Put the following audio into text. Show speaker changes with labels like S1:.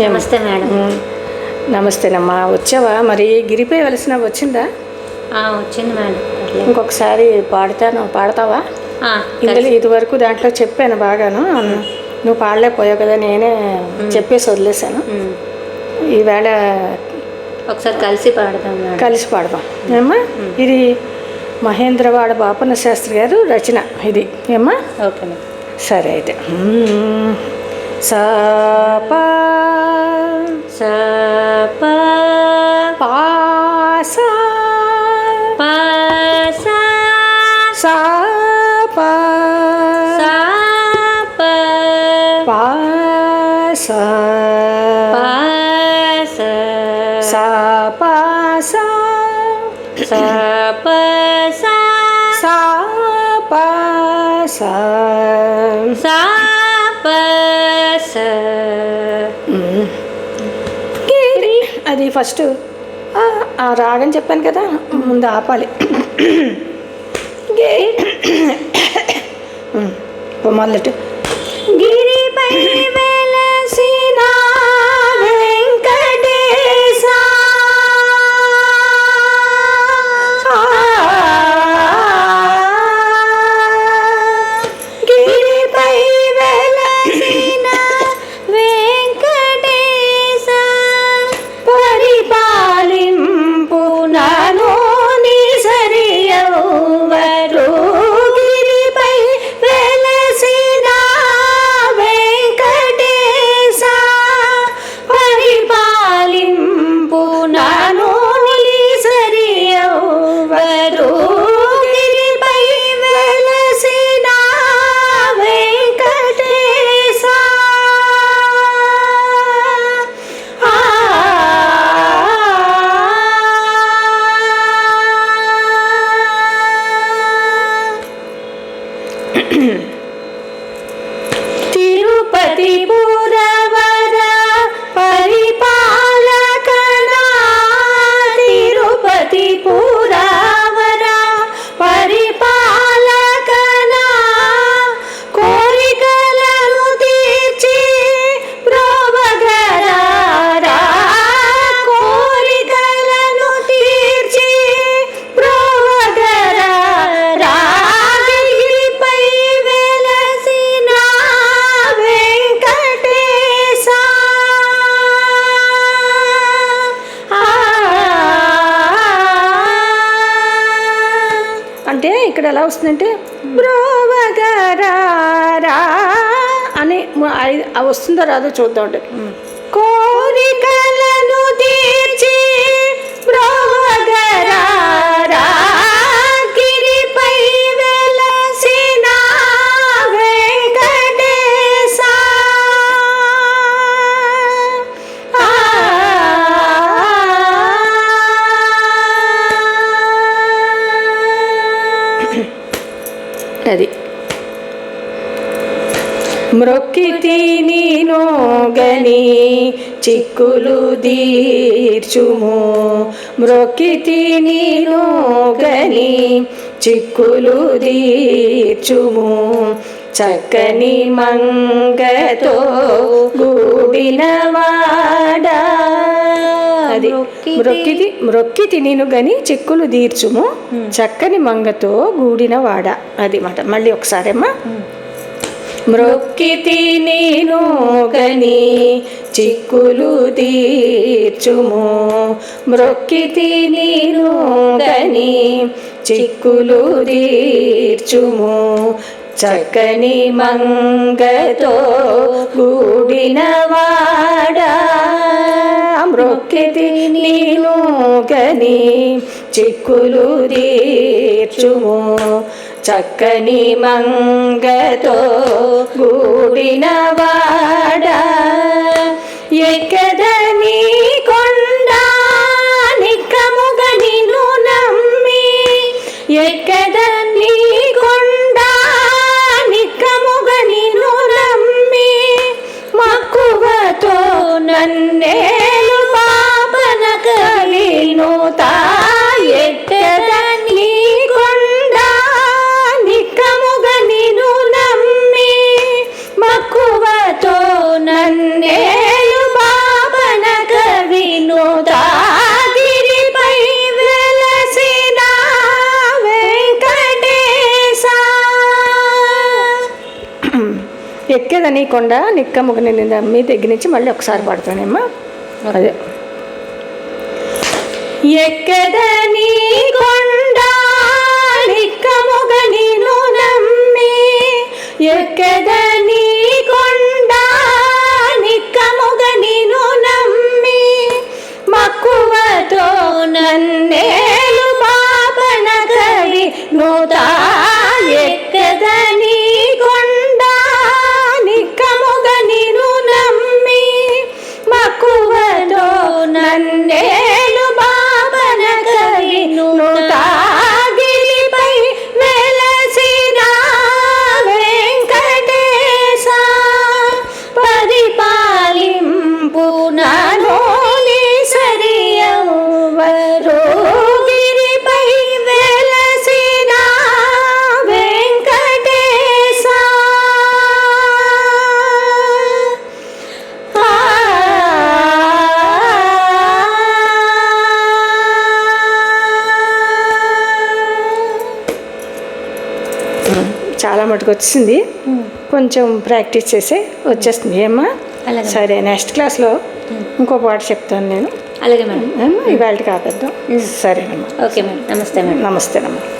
S1: నమస్తే మేడం.
S2: నమస్తేనమ్మా. వచ్చావా? మరి గిరిపై వెలిసిన వచ్చిందా?
S1: వచ్చింది మేడం.
S2: ఇంకొకసారి పాడతావా? ఇందులో ఇదివరకు దాంట్లో చెప్పాను బాగాను. నువ్వు పాడలేకపోయావు కదా, నేనే చెప్పేసి వదిలేశాను. ఈవేళ
S1: ఒకసారి కలిసి పాడదాం
S2: ఏమ్మా. ఇది మహేంద్రవాడ బాపన్న శాస్త్రి గారు రచన ఇది ఏమ్మా.
S1: Okay madam.
S2: సరే అయితే సా పా
S1: సా పా
S2: పా సా
S1: పా సా
S2: సా పా
S1: సా పా
S2: పా సా
S1: పా సా
S2: సా పా సా
S1: సా పా సా
S2: సా పా సా
S1: సా పా సా.
S2: అది ఫస్ట్ ఆ రాగం చెప్పాను కదా, ముందు ఆపాలి. మొదలెట్టు. గిరిపై వెలసిన వెంకటేశ గిరిపై వెలసిన వెంకటేశ పరిపాలింపు నను నిసరియవరు. గిరిపై వెలసిన వెంకటేశ పరిపాలింపు నను నిసరియవరు. గిరిపై వెలసిన వెంకటేశ తిరుపతి పురవర పరిపాలకనా. తిరుపతి పురవర పరిపాలకనా. కోరికలను తీర్చి ప్రోవగరారా. కోరికలను తీర్చి ప్రోవగరారా. గిరిపై వెలసిన వెంకటేశ అంటే ఇక్కడ ఎలా వస్తుందంటే బ్రోవగరారా అని వస్తుందో రాదో చూద్దాం. అంటే కోరికలను తీర్చి బ్రోవగరారా. గిరిపై వెలసిన వెంకటేశ అది మ్రొక్కితి నీను గని చిక్కులు దీర్చుము. మ్రొక్కితి నీను గని చిక్కులు దీర్చుము. చక్కని మంగతో గూడినవాడా. అది మ్రొక్కితి నేను గని చిక్కులు దీర్చుము. చక్కని మంగతో గూడినవాడ. అది మాట. మళ్ళీ ఒకసారమ్మా. మ్రొక్కితి నేను గని చిక్కులు తీర్చుము. మ్రొక్కితి నేను గని చిక్కులు తీర్చుము. చక్కని మంగతో గూడినవాడా. మ్రొక్కితి నేను గని చిక్కులు తీర్చుము. చక్కని మంగతో గూడినవాడా. ఎక్కదని కొండ నిక్కముగ నిన్ను నమ్మి. ఎక్కదని కొండ నిక్కముగ నిన్ను నమ్మి. మక్కువతో నన్నేలు పాపన కలిను తా. ఎక్కదని కొండ నిక్కముగ నిన్ను నమ్మి. మక్కువతో నన్నేలు ఎక్కేదని కొండ నిక్కముగని నమ్మి దగ్గర నుంచి మళ్ళీ ఒకసారి పాడుతానేమ్మా. అదే ఎక్కదని కొండ నిక్కముగని నమ్మి, ఎక్కదని కొండ నిక్కముగని నమ్మి, మక్కువతో నన్నేలు పాపన కవి నోతా. ఎక్కదని కొండ నిక్కముగని నమ్మి, మక్కువతో నన్నేలు పాపన కవి నోతా. గిరిపై వెలసిన వెంకటేశ పరిపాలింపు నోలి సరియవరు. గిరిపై వెలసిన వెంకటేశ చాలా మటుకు వచ్చింది. కొంచెం ప్రాక్టీస్ చేసి వచ్చేస్తుంది ఏమ్మా.
S1: అలాగే.
S2: సరే, నెక్స్ట్ క్లాస్లో ఇంకో పాట చెప్తాను నేను.
S1: అలాగే మేడం.
S2: ఇవాళకి ఆపేద్దాం. సరేనమ్మా.
S1: Okay madam. నమస్తే మేడం.
S2: నమస్తేనమ్మా.